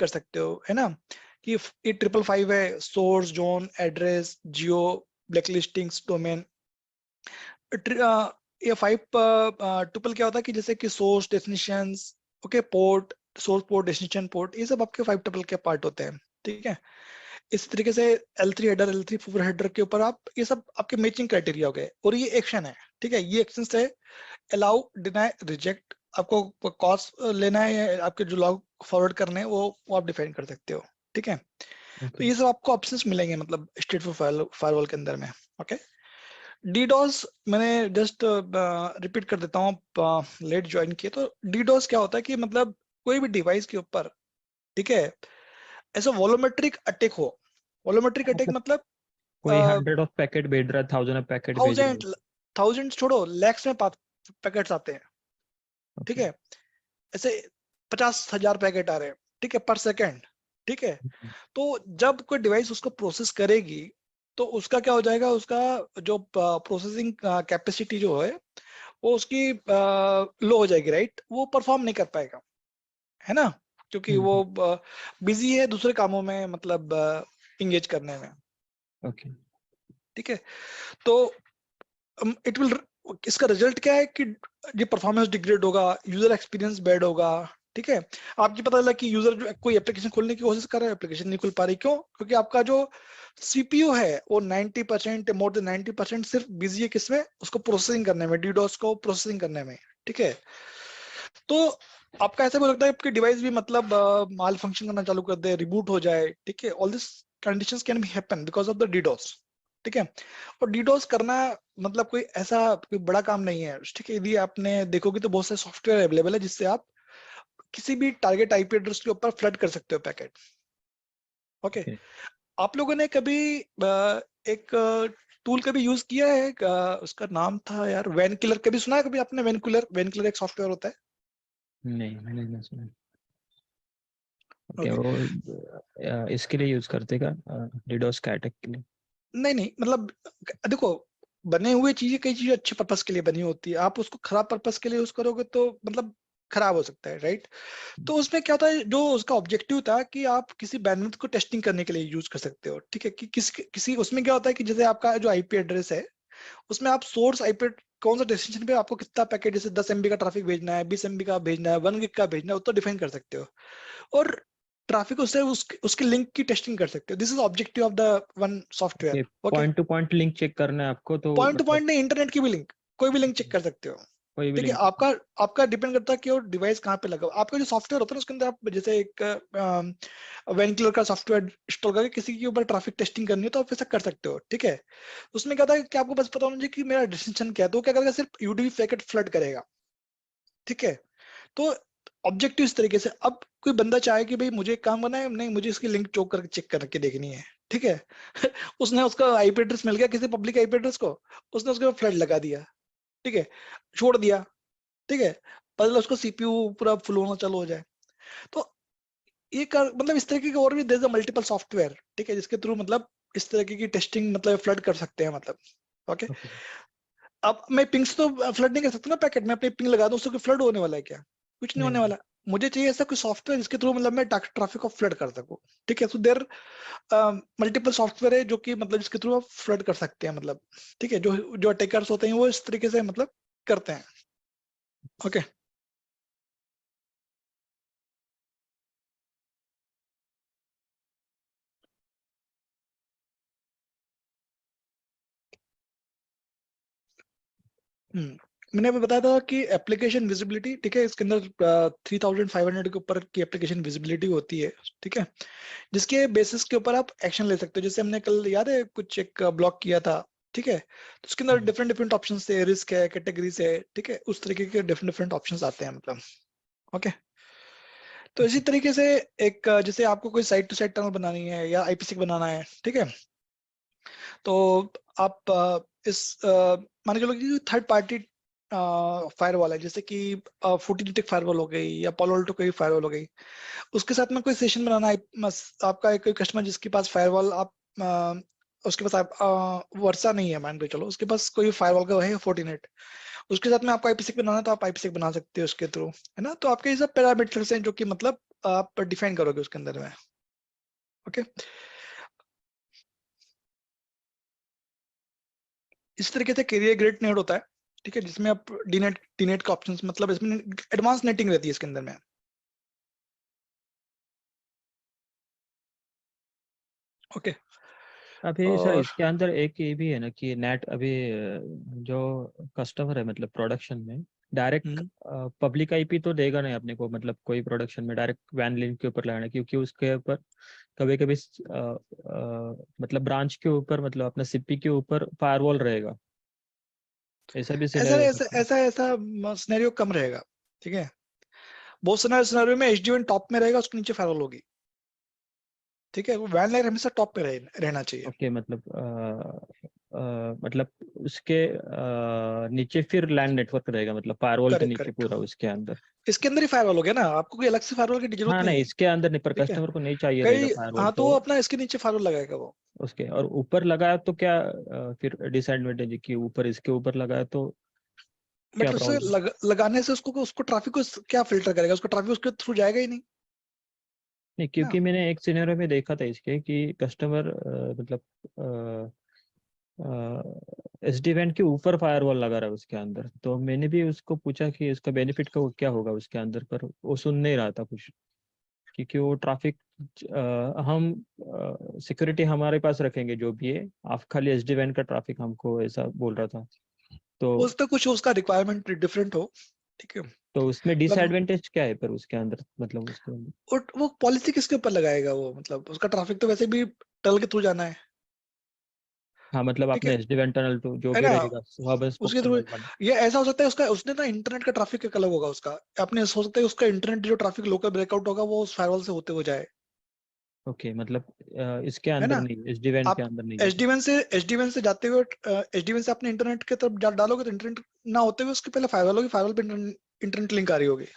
कर सकते हो, है ना, कि ये 555 है, सोर्स, जोन, एड्रेस, जियो, ब्लैकलिस्टिंग्स, डोमेन। ये 5 ट्रिपल क्या होता है कि जैसे कि source, destinations, okay, port, source port, destination port, ये सब आपके 5 ट्रिपल के पार्ट होते हैं, ठीक है। इस तरीके से L3 हेडर, L3 फूफर हेडर के ऊपर आप ये सब आपके मैचिंग क्राइटेरिया हो गए, और ये एक्शन है, ठीक है। ये एक्शन से अलाउ, डिनाई, रिजेक्ट, आपको कॉज लेना है या आपके जो लॉग फॉरवर्ड करने हैं वो आप डिफाइन कर सकते हो, ठीक है। तो ओके ये सब आपको ऑप्शंस मिलेंगे मतलब स्टेटफुल फायरवॉल के अंदर में, ओके। डीडोस मैंने जस्ट रिपीट कर देता हूँ, लेट ज्वाइन किए तो डीडोस क्या होता है कि मतलब कोई भी डिवाइस के ऊपर, ठीक है, ऐसा वॉलोमेट्रिक अटैक हो। वॉलोमेट्रिक अटैक मतलब मतलब कोई 100 ऑफ पैकेट भेज रहा है, 1000 ऑफ पैकेट भेज रहा है। थाउजेंड, थाउजेंड छोड़ो, लैक्स में पैकेट्स आते हैं, ठीक ओके है। ऐसे 50,000 पैकेट आ रहे हैं, ठीक है, पर सेकेंड, ठीक है। तो जब कोई डिवाइस उसको प्रोसेस करेगी तो उसका क्या हो जाएगा, उसका जो प्रोसेसिंग कैपेसिटी जो है वो उसकी लो हो जाएगी, राइट, वो परफॉर्म नहीं कर पाएगा, है ना, क्योंकि वो बिजी है दूसरे कामों में, मतलब इंगेज करने में, ओके ठीक है। तो इट विल, इसका रिजल्ट क्या है कि ये परफॉर्मेंस डिग्रेड होगा, यूजर एक्सपीरियंस बैड होगा, ठीक है। आपको पता चला कि यूजर जो कोई एप्लीकेशन खोलने की कोशिश कर रहा है, एप्लीकेशन नहीं खुल पा रही, क्यों? क्योंकि आपका जो सीपीयू है वो 90%, मोर देन 90% सिर्फ बिजी है किसमें, उसको प्रोसेसिंग करने में, डीडोस को प्रोसेसिंग करने में, ठीक है। तो आपका ऐसा भी हो सकता है आपकी डिवाइस भी मतलब माल फंक्शन करना चालू कर दे, रिबूट हो जाए, ठीक है। All this conditions can be happen because of the DDoS, ठीक है। और डीडोस करना मतलब कोई ऐसा कोई बड़ा काम नहीं है, ठीक है। यदि आपने देखोगे तो बहुत सारे सॉफ्टवेयर अवेलेबल है जिससे आप किसी भी टारगेट आईपी एड्रेस के ऊपर फ्लड कर सकते हो पैकेट, ओके। ओके। आप लोगों ने कभी एक टूल कभी यूज किया है, उसका नाम था यार वैन किलर, कभी सुना है कभी आपने वैन किलर? वैन किलर एक सॉफ्टवेयर होता है, नहीं मैंने नहीं सुना। Okay okay. वो इसके लिए यूज करते का, डिडोस का अटैक के लिए। नहीं नहीं, मतलब देखो, बने हुए चीजें, कई चीजें अच्छे पर्पस के लिए बनी होती है, आप उसको खराब पर्पस के लिए यूज करोगे तो मतलब खराब हो सकता है, राइट। तो उसमें क्या होता है, जो उसका ऑब्जेक्टिव था कि आप किसी बैंडविड्थ को टेस्टिंग करने के लिए यूज कर सकते हो, ठीक है। कि किसी उसमें क्या होता है कि जैसे आपका जो आईपी एड्रेस है उसमें आप सोर्स आईपी, कौन सा डेस्टिनेशन पे आपको कितना पैकेट, जैसे 10 MB का ट्रैफिक भेजना है, 20 MB का भेजना है, 1 GB का भेजना है, वो तो डिफाइन कर सकते हो। और ट्रैफिक उससे उसके लिंक की टेस्टिंग कर सकते हो। This is objective of the one software, okay okay. Point to point link check करना है आपको तो पॉइंट टू मतलब पॉइंट नहीं, इंटरनेट की भी लिंक, कोई भी लिंक चेक कर सकते हो, कोई भी ठीक है। लिंक। आपका आपका डिपेंड करता है कि वो डिवाइस कहाँ पे लगा हुआ। आपका जो सॉफ्टवेयर होता है ना उसके अंदर आप जैसे एक वेंकुलर का सॉफ्टवेयर इंस्टॉल करके किसी के ऊपर ट्रैफिक टेस्टिंग करनी है तो आप ऐसा कर सकते हो, ठीक है। उसमें क्या था कि आपको बस पता होना चाहिए कि मेरा डेस्टिनेशन क्या है, तो वो क्या करेगा, सिर्फ यूडीपी पैकेट फ्लड करेगा, ठीक है। तो ऑब्जेक्टिव इस तरीके से, अब कोई बंदा चाहे कि भाई मुझे एक काम करना है, नहीं मुझे इसकी लिंक चोक करके चेक करके देखनी है, ठीक है। उसने उसका आईपी एड्रेस मिल गया किसी पब्लिक आईपी एड्रेस को, उसने उसके ऊपर फ्लड लगा दिया, ठीक है, छोड़ दिया, ठीक है। पहले उसको सीपीयू पूरा फुल होना चालू हो जाए। तो ये कर मतलब इस तरीके के और भी देयर मल्टीपल सॉफ्टवेयर, ठीक है, जिसके थ्रू मतलब इस तरीके की टेस्टिंग मतलब फ्लड कर सकते हैं, मतलब, ओके। ओके अब मैं पिंग से तो फ्लड नहीं कर सकता ना पैकेट, मैं अपनी पिंग लगा दूं उससे फ्लड होने वाला है क्या? कुछ नहीं होने नहीं। वाला। मुझे चाहिए ऐसा कोई सॉफ्टवेयर जिसके थ्रू मतलब मैं ट्रैफिक को फ्लड कर सकूं, ठीक है। सो देयर मल्टीपल सॉफ्टवेयर है जो कि मतलब जिसके थ्रू आप फ्लड कर सकते हैं, मतलब, ठीक है। जो जो अटैकर्स होते हैं वो इस तरीके से मतलब करते हैं, ओके। मैंने अभी बताया था कि एप्लीकेशन विजिबिलिटी, ठीक है, इसके अंदर 3500 के ऊपर की एप्लीकेशन विजिबिलिटी होती है, ठीक है, जिसके बेसिस के ऊपर आप एक्शन ले सकते हो। जैसे हमने कल याद है कुछ एक ब्लॉक किया था, ठीक है, तो उसके अंदर डिफरेंट डिफरेंट ऑप्शन थे, रिस्क है, कैटेगरीज है, ठीक है, उस तरीके के डिफरेंट डिफरेंट ऑप्शन आते हैं, मतलब, ओके। तो इसी तरीके से एक जैसे आपको कोई साइट टू साइट टनल बनानी है या आईपीसी बनाना है, ठीक है, तो आप मान के चलो कि थर्ड पार्टी फायरवॉल है, जैसे कि फोर्टिनेटिक फायरवॉल हो गई या पालो अल्टो की फायरवॉल हो गई, उसके साथ में कोई सेशन बनाना है, आपका एक कोई कस्टमर जिसके पास फायरवॉल आप उसके पास आप वर्सा नहीं है, मान के चलो उसके पास कोई फायरवॉल का है फोर्टिनेट, उसके साथ में आपको आईपीसी बनाना है तो आप आईपीसी बना सकते हो उसके थ्रू, है ना। तो आपके ये सब पैरामीटर्स हैं जो कि मतलब आप डिफाइन करोगे उसके अंदर में। ओके, इस तरीके से कैरियर ग्रेड नेट होता है, ठीक है, जिसमें आप डीनेट डीनेट का ऑप्शन, मतलब इसमें एडवांस नेटिंग रहती है इसके अंदर में। ओके, अभी सर और इसके अंदर एक ये भी है ना कि नेट अभी जो कस्टमर है मतलब प्रोडक्शन में डायरेक्ट पब्लिक आईपी तो देगा नहीं अपने को, मतलब कोई प्रोडक्शन में डायरेक्ट वैन लिंक के ऊपर लगाना, क्योंकि उसके ऊपर कभी कभी मतलब ब्रांच के ऊपर, मतलब अपना सीपी के ऊपर फायरवॉल रहेगा। ऐसा भी ऐसा सिनेरियो हो ऐसा सकता है। ऐसा ऐसा सिनेरियो कम रहेगा, ठीक है। बहुत सिनेरियो में एचडीएन टॉप में रहेगा, उसके नीचे फायरवॉल होगी, ठीक है। वो वैन लेयर हमेशा टॉप पे रहना चाहिए। ओके, मतलब मतलब उसके नीचे फिर लैंड नेटवर्क रहेगा, मतलब फायरवॉल के करेक्ट नीचे करेक्ट, पूरा उसके अंदर। इसके अंदर ही फायरवॉल हो गया ना, आपको कोई अलग से फायरवॉल की जरूरत हाँ नहीं नहीं, है, इसके अंदर नहीं, पर ठीक है। कस्टमर को नहीं चाहिए रहेगा कई, फायरवॉल हाँ, तो तो। वो अपना इसके नीचे फायरवॉल लगाएगा वो। उसके और ऊपर लगाया तो क्या फिर डिसएडवांटेज है कि ऊपर, इसके ऊपर लगाया तो क्या मतलब से प्रॉब्लम? लगाने से उसको उसको ट्रैफिक को क्या फिल्टर करेगा, उसका ट्रैफिक उसके थ्रू जाएगा ही नहीं नहीं, ना। क्योंकि मैंने एक सिनेरियो में देखा था इसके कि कस्टमर मतलब एसडी वैन के ऊपर फायरवॉल लगा रहा है उसके अंदर, तो मैंने भी उसको पूछा कि इसका बेनिफिट का क्या होगा उसके अंदर, पर वो सुन नहीं रहा था कुछ, क्योंकि वो ट्रैफिक हम सिक्योरिटी हमारे पास रखेंगे जो भी है, आप खाली एसडी वैन का ट्रैफिक हमको, ऐसा बोल रहा था। तो उस पे कुछ उसका रिक्वायरमेंट डिफरेंट हो, ठीक है। तो उसमें मतलब डिसएडवांटेज क्या है पर उसके अंदर, मतलब उसके अंदर? वो पॉलिसी किसके ऊपर लगाएगा वो, मतलब उसका ट्रैफिक तो वैसे भी टनल के थ्रू जाना है, हाँ, मतलब ठीक है आपने एसडी वैन टनल तो जो है भी ना। रहेगा हब एंड स्पोक उसके थ्रू टनल बन। ये ऐसा हो सकता है, उसका उसने ना इंटरनेट का ट्रैफिक एक अलग होगा उसका, आपने हो सकता है उसका इंटरनेट जो ट्रैफिक लोकल ब्रेकआउट होगा वो उस फायरवॉल से होते हुए जाए, ओके, मतलब इसके है अंदर ना। नहीं, एसडी वैन के आप अंदर नहीं जाता। एसडीवन से जाते हुए, एसडीवन से अपने इंटरनेट की तरफ डालोगे तो इंटरनेट ना होते हुए उसके पहले फायरवॉल होगी, फायरवॉल पे इंटरनेट लिंक आ रही होगी,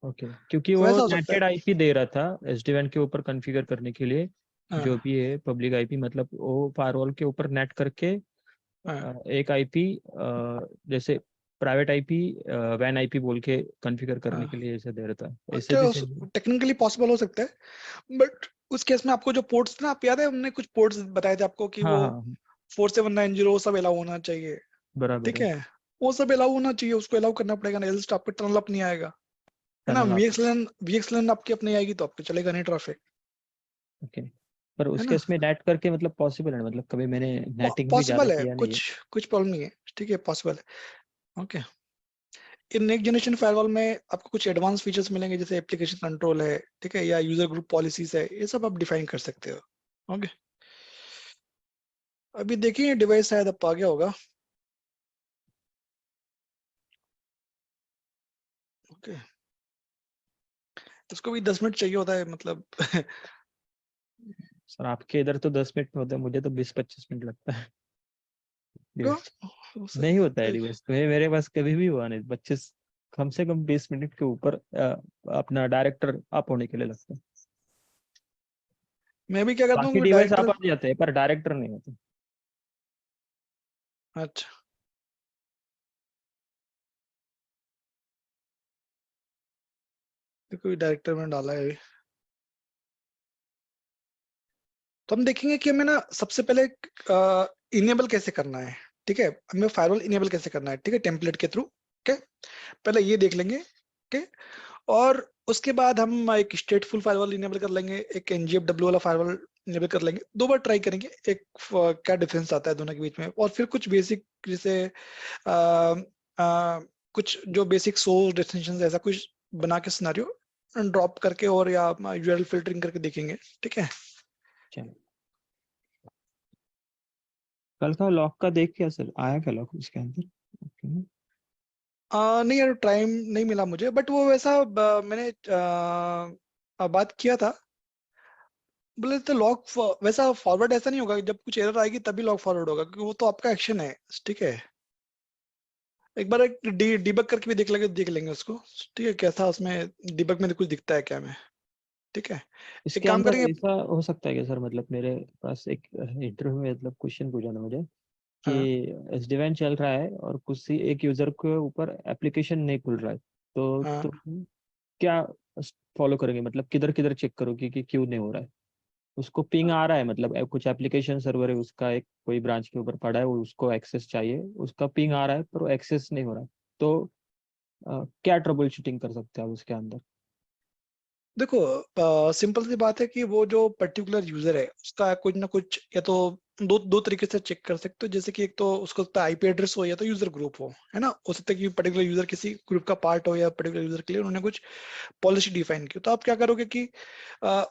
ओके, क्योंकि वो वैसा हो सकता है। नेटेड आईपी दे रहा था एसडी वैन के ऊपर कॉन्फ़िगर करने के लिए, हाँ जो भी है पब्लिक आईपी, मतलब वो फायरवॉल के ऊपर नेट करके हाँ, एक आईपी जैसे प्राइवेट आईपी वैन आईपी बोल के कॉन्फ़िगर करने के हाँ। लिए ऐसे दे रहा था, ऐसे भी अच्छा, same। टेक्निकली पॉसिबल हो सकता है, बट उस केस में आपको जो पोर्ट्स ना, आप याद है हमने कुछ पोर्ट्स बताए थे आपको कि हाँ वो हाँ, 4790 सब अलाउ होना चाहिए, बराबर ठीक है। है। वो सब अलाउ होना चाहिए, उसको अलाउ करना पड़ेगा ना, एल्स आपके टनल अप नहीं आएगा, है ना। टनल आप। वीएक्सएलएन आपकी अपनी आएगी तो आपको चलेगा नहीं ट्रैफिक, ओके, पर है उस ना। केस में नेट करके मतलब पॉसिबल है, मतलब कभी मैंने नेटिंग भी ज्यादा पॉसिबल है, किया नहीं है। कुछ कुछ प्रॉब्लम नहीं है, ठीक है, पॉसिबल है। Okay, in next generation firewall में आपको कुछ एडवांस फीचर्स मिलेंगे, जैसे एप्लीकेशन कंट्रोल है, ठीक है, या यूजर ग्रुप पॉलिसीज है, ये सब आप डिफाइन कर सकते हो। ओके, अभी देखिए डिवाइस शायद अब आ गया होगा। ओके, इसको भी 10 मिनट चाहिए होता है, मतलब सर आपके इधर तो 10 मिनट में होता है, मुझे तो 20-25 मिनट लगता है क्यों? डिवाइस। नहीं होता है डिवाइस तो मेरे पास कभी भी हुआ नहीं, 25 कम से कम 20 मिनट के ऊपर अपना डायरेक्टर अप होने के लिए लगता है। मैं भी क्या करता बाकी हूँ डिवाइस डायरेक्टर। आप आ जाते हैं पर डायरेक्टर नहीं होते। अच्छा, तो कोई डायरेक्टर में डाला है अभी, तो हम देखेंगे कि हमें ना सबसे पहले इनेबल कैसे करना है, ठीक है, हमें फायरवॉल इनेबल कैसे करना है, ठीक है, टेम्पलेट के थ्रू, ठीक है, पहले ये देख लेंगे, ठीक है। और उसके बाद हम एक स्टेटफुल फायरवॉल इनेबल कर लेंगे, एक एनजीएफडब्ल्यू वाला फायरवॉल इनेबल कर लेंगे, 2 बार ट्राई करेंगे, एक क्या डिफरेंस आता है दोनों के बीच में, और फिर कुछ बेसिक जैसे आ, आ, कुछ जो बेसिक सोर्स डेस्टिनेशन ऐसा कुछ बना के सिनेरियो ड्रॉप करके, और या यूआरएल फिल्टरिंग करके देखेंगे, ठीक है। चलो, कल का लॉक का देख क्या सर, आया क्या लॉक उसके अंदर? ओके। नहीं यार, टाइम नहीं मिला मुझे, बट वो वैसा मैंने बात किया था, बोले तो लॉग वैसा फॉरवर्ड ऐसा नहीं होगा, जब कुछ एरर आएगी तभी लॉग फॉरवर्ड होगा, क्योंकि वो तो आपका एक्शन है, ठीक है। एक बार एक डिबग करके भी देख लेंगे उसको, ठीक है, कैसा उसमें डिबग में कुछ दिखता है क्या में, ठीक है। एक इसके काम अंदर करेंगे। ऐसा हो सकता है कि सर, मतलब मेरे पास एक इंटरव्यू में मतलब क्वेश्चन पूछा ना मुझे कि हाँ, एसडीवैन चल रहा है और कुछ एक यूजर के ऊपर एप्लीकेशन नहीं खुल रहा है, हाँ, तो क्या फॉलो करेंगे, मतलब किधर किधर चेक करोगे कि क्यों नहीं हो रहा है? उसको पिंग आ रहा है, मतलब कुछ एप्लीकेशन सर्वर है उसका, एक कोई ब्रांच के ऊपर पड़ा है, वो उसको एक्सेस चाहिए, उसका पिंग आ रहा है पर वो एक्सेस नहीं हो रहा है, तो क्या ट्रबल शूटिंग कर सकते हैं आप उसके अंदर? देखो सिंपल सी बात है कि वो जो पर्टिकुलर यूजर है उसका कुछ ना कुछ, या तो दो दो तरीके से चेक कर सकते हो। जैसे कि एक तो उसको आईपी एड्रेस हो या तो यूजर ग्रुप हो, है ना। हो सकता है कि पर्टिकुलर यूजर किसी ग्रुप का पार्ट हो या पर्टिकुलर यूजर के लिए उन्होंने कुछ पॉलिसी डिफाइन की। तो आप क्या करोगे कि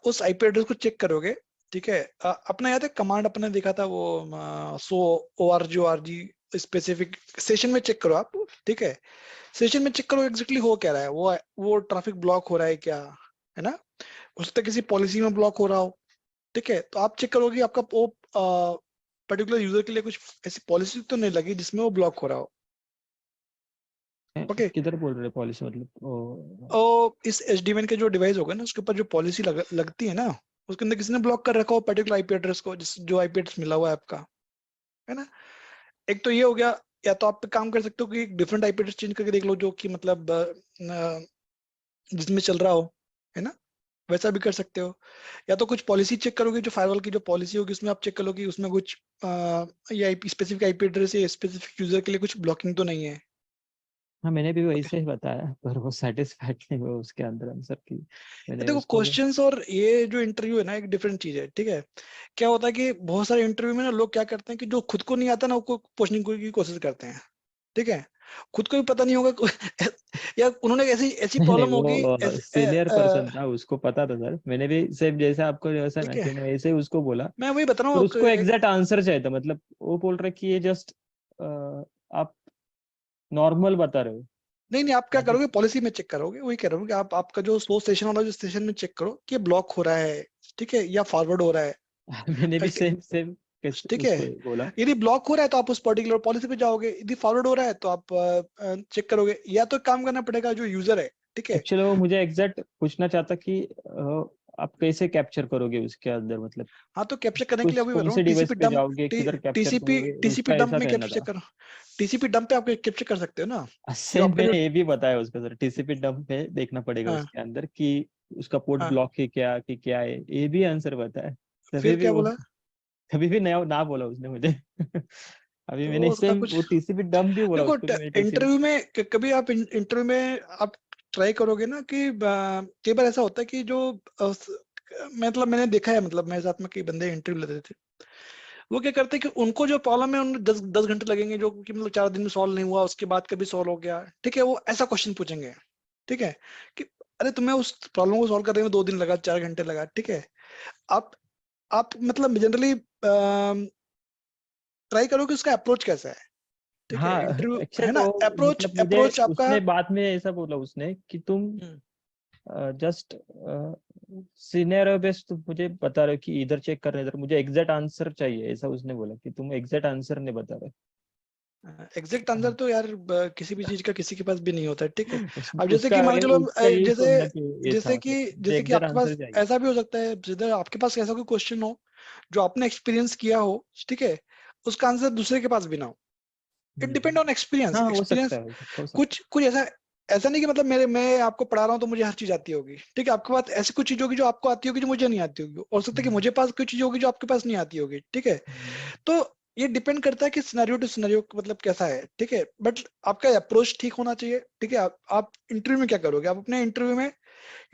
उस आईपी एड्रेस को चेक करोगे। ठीक है। अपना याद है कमांड अपने देखा था वो सो ORG स्पेसिफिक सेशन में चेक करो आप। ठीक है। सेशन में चेक करो एग्जैक्टली हो क्या रहा है, वो ट्रैफिक ब्लॉक हो रहा है क्या, है ना। हो सकता है किसी पॉलिसी में ब्लॉक हो रहा हो। ठीक है। तो आप चेक करोगे आपका वो पर्टिकुलर यूजर के लिए कुछ ऐसी पॉलिसी तो नहीं लगी जिसमें वो ब्लॉक हो रहा हो। ओके। किधर बोल रहे पॉलिसी, मतलब और इस HDMI के जो डिवाइस होगा ना उसके ऊपर जो पॉलिसी लगती है ना, उसके अंदर किसी ने ब्लॉक कर रखा हो पर्टिकुलर आईपी एड्रेस को, जिस जो आईपी एड्रेस मिला हुआ है आपका, है ना। एक तो ये हो गया। या तो आप काम कर सकते हो कि डिफरेंट आईपी एड्रेस चेंज करके देख लो जो कि मतलब जिसमें चल रहा हो, है ना। वैसा भी कर सकते हो। या तो कुछ पॉलिसी चेक करोगे, जो फायरवॉल की जो पॉलिसी होगी उसमें आप चेक करो कि उसमें कुछ ये आईपी स्पेसिफिक आईपी एड्रेस या स्पेसिफिक यूजर के लिए कुछ ब्लॉकिंग तो नहीं है। हाँ, मैंने भी ओके। वैसे ही बताया पर वो सेटिस्फाइड नहीं हुआ उसके अंदर आंसर की, मैंने देखो उसको क्वेश्चंस और ये जो इंटरव्यू है ना एक डिफरेंट चीज है। ठीक है। क्या होता है कि बहुत सारे इंटरव्यू में ना लोग क्या करते हैं कि जो खुद को नहीं आता ना उसको पूछने की कोशिश करते हैं। ठीक है। खुद को भी पता नहीं होगा या उन्होंने ऐसी ऐसी नहीं नहीं, प्रॉब्लम होगी वो सीनियर पर्सन था, उसको पता था सर, मैंने भी सेम जैसा आपको वैसा ना ठीक है। कि मैं ऐसे ही उसको बोला, मैं वही बता रहा पर हूँ उसको एग्जैक्ट आंसर चाहिए था, मतलब वो बोल रहे कि ये जस्ट आप नॉर्मल बता रहे हो। नहीं नहीं, आप क्या मतलब करोगे पॉलिसी में चेक करोगे, वही कह रहा हूँ कि आप आपका जो स्लो सेशन वाला जो सेशन में चेक करो कि ब्लॉक हो रहा है। ठीक है। या फॉरवर्ड हो रहा है। मैंने भी Okay, सेम सेम ठीक है। उसको बोला। यदि ब्लॉक हो रहा है तो आप उस पर्टिकुलर पॉलिसी पे जाओगे, यदि फॉरवर्ड हो रहा है तो आप चेक करोगे। या तो काम करना पड़ेगा जो यूजर है। ठीक है। एक्चुअली वो मुझे एग्जैक्ट पूछना चाहता कि आप कैसे कैप्चर करोगे उसके अंदर, मतलब हाँ तो कैप्चर करने के लिए कुछ अभी बता कौन रहा हूँ से डिवाइस टीसीपी पे डंप। जाओगे, किधर कैप्चर टीसीपी करोगे, टीसीपी उसका डंप ऐसा में कहना कैप्चर था। करो। टीसीपी डंप पे आप कैप्चर कर सकते हो ना। जो सेम आपका जो मैंने ये भी बताया उसको सर, टीसीपी डंप पे देखना पड़ेगा हाँ उसके अंदर कि उसका पोर्ट हाँ। ब्लॉक है क्या, कि क्या है, ये भी आंसर बताया। तभी फिर भी क्या वो बोला। कभी भी नया ना बोला उसने मुझे। अभी मैंने तो उसका सेम कुछ वो टीसीपी डंप भी बोला देखो उसको, कि मैंने टीसीपी। इंटरव्यू में कभी आप इंटरव्यू में आप ट्राई करोगे ना कि कई बार ऐसा होता है कि जो मतलब मैंने देखा है, मतलब मेरे साथ में कई बंदे इंटरव्यू लेते थे। वो क्या करते हैं कि उनको जो प्रॉब्लम है उन 10 10 घंटे लगेंगे, जो कि मतलब 4 दिन में सॉल्व नहीं हुआ उसके बाद कभी सॉल्व हो गया। ठीक है। वो ऐसा क्वेश्चन पूछेंगे। ठीक है। कि अरे तुम्हें उस प्रॉब्लम को सॉल्व करने में 2 दिन लगा, 4 घंटे लगा। ठीक है। आप आप मतलब जनरली ट्राई करो कि उसका अप्रोच कैसा है। ठीक है। हाँ इंटरव्यू एक्चुअली है ना। वो अप्रोच मतलब मुझे अप्रोच आपका। उसने बाद में ऐसा बोला उसने कि तुम हम्म, जस्ट सीनियर बेस, तुम मुझे बता रहे हो कि इधर चेक कर रहे इधर, मुझे एग्जैक्ट आंसर चाहिए, ऐसा उसने बोला कि तुम एग्जैक्ट आंसर नहीं बता रहे। एग्जैक्ट आंसर तो यार किसी भी चीज का किसी के पास भी नहीं होता है। ठीक है। अब जैसे उसका कि मान के चलो उसका यही जैसे सुनना कि ये था, जैसे कि मतलब मुझे जैसे कि एग्जैक्ट आपके आंसर पास चाहिए। ऐसा भी हो सकता है, जिधर आपके पास ऐसा कोई क्वेश्चन हो जो आपने एक्सपीरियंस किया हो। ठीक है। उसका आंसर दूसरे के पास भी ना हो। इट डिपेंड ऑन एक्सपीरियंस हाँ हो सकता एक्सपीरियंस। है, हो सकता, हो सकता कुछ कुछ ऐसा ऐसा नहीं कि मतलब मैं आपको पढ़ा रहा हूँ तो मुझे हर चीज आती होगी। ठीक है। आपके पास ऐसी कुछ चीज होगी जो आपको आती होगी जो मुझे नहीं आती होगी, और सकता है कि है। मुझे पास कुछ चीज होगी जो आपके पास नहीं आती होगी। ठीक है। तो ये डिपेंड करता है कि सिनेरियो टू सिनेरियो मतलब कैसा है। ठीक है। बट आपका अप्रोच ठीक होना चाहिए। ठीक है। आप इंटरव्यू में क्या करोगे, आप अपने इंटरव्यू में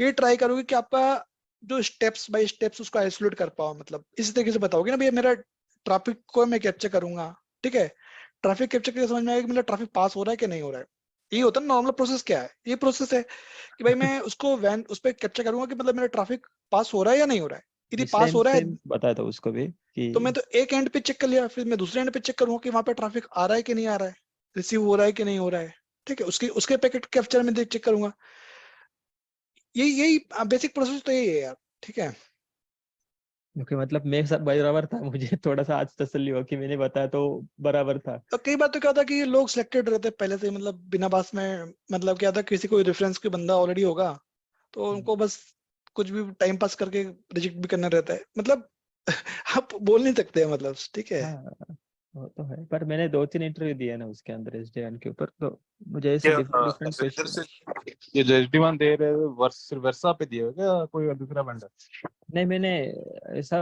ये ट्राई करोगे कि आपका जो स्टेप्स बाय स्टेप्स उसको आइसोलेट कर पाओ। मतलब इसी तरीके से बताओगे ना भैया मेरा ट्रैफिक को मैं कैप्चर करूंगा। ठीक है। ट्रैफिक कैप्चर करके समझ में आएगा कि मेरा ट्रैफिक पास हो रहा है कि नहीं हो रहा है। ये होता है ना नॉर्मल प्रोसेस। क्या है ये प्रोसेस है कि भाई मैं उसको वैन उस पर कैप्चर करूंगा कि मतलब मेरा ट्रैफिक पास हो रहा है या नहीं हो रहा है। यदि पास सेम हो रहा है सेम बताया था उसको भी कि तो मैं तो एक एंड पे चेक कर लिया, फिर मैं दूसरे एंड पे चेक करूंगा कि वहां पे ट्रैफिक आ रहा है कि नहीं आ रहा है, रिसीव हो रहा है कि नहीं हो रहा है। ठीक है। उसके उसके पैकेट कैप्चर में देख चेक करूंगा। यही यही बेसिक प्रोसेस तो यही है यार। ठीक है। क्योंकि मतलब मेरे साथ बराबर था, मुझे थोड़ा सा आज तसल्ली हुआ कि मैंने बताया तो बराबर था। तो कई बार तो क्या होता है कि लोग सिलेक्टेड रहते हैं पहले से ही, मतलब बिना बात में। मतलब क्या होता है किसी कोई रेफरेंस कोई बंदा ऑलरेडी होगा तो उनको बस कुछ भी टाइम पास करके रिजेक्ट भी करना रहता है। मतलब आप बोल नहीं सकते हैं मतलब। ठीक है। हाँ वो तो है, पर मैंने 2-3 इंटरव्यू दिए ना उसके अंदर SD1 के ऊपर, तो मुझे ऐसे क्या डिफरेंट इधर क्वेश्चन। से ये जो SD1 दे रहे हो सिर्फ वर्षा पे दिए हो क्या, कोई दूसरा वेंडर? नहीं, मैंने ऐसा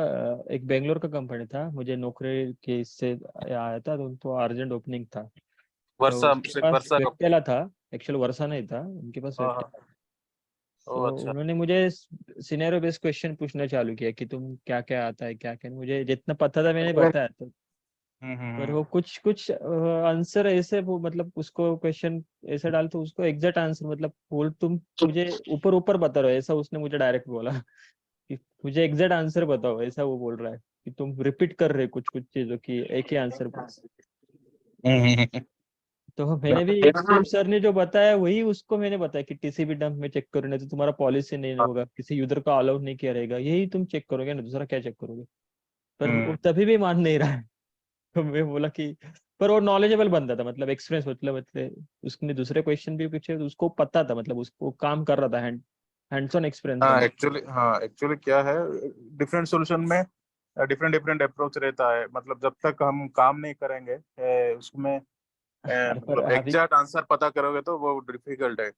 एक बेंगलोर का कंपनी था, मुझे नौकरी के इससे आया था, तो अर्जेंट ओपनिंग था, तो वर्षा, उसके सिर्फ पास वर्षा का? वेबटेला था। एक्चुअल वर्षा नहीं था, उनके पास हाँ वेबटेला। हाँ। तो ओ अच्छा। उन्होंने मुझे सिनेरियो बेस्ड क्वेश्चन पूछना चालू किया कि तुम क्या क्या आता है, क्या क्या नहीं। मुझे जितना पता था मैंने बताया, तो पर वो कुछ कुछ आंसर ऐसे, वो मतलब उसको क्वेश्चन ऐसे डाल तो उसको एग्जैक्ट आंसर, मतलब बोल तुम मुझे ऊपर ऊपर बता रहे हो, ऐसा उसने मुझे डायरेक्ट बोला कि मुझे एग्जैक्ट आंसर बताओ, ऐसा वो बोल रहा है कि तुम रिपीट कर रहे हो कुछ कुछ चीजों की, एक ही आंसर बोल। तो मैंने भी सेम सर ने जो बताया वही उसको मैंने बताया कि TCP डंप में चेक करो, नहीं तो तुम्हारा पॉलिसी नहीं होगा, किसी यूजर को अलाउ नहीं किया रहेगा, यही तुम चेक करोगे ना, दूसरा क्या चेक करोगे। पर वो तभी भी मान नहीं रहा है। तो मैं बोला कि, पर वो नॉलेजेबल बंदा था, मतलब एक्सपीरियंस, मतलब उसने दूसरे क्वेश्चन भी पूछे तो उसको पता था, मतलब उसको काम कर रहा था, हैंड्स ऑन एक्सपीरियंस बंदा। हाँ एक्चुअली क्या है, डिफरेंट सॉल्यूशन में डिफरेंट डिफरेंट अप्रोच रहता है। मतलब जब तक हम काम नहीं करेंगे उसमें अरे पर मतलब अभी, एग्जैक्ट आंसर पता करोगे तो वो डिफिकल्ट है। हाँ,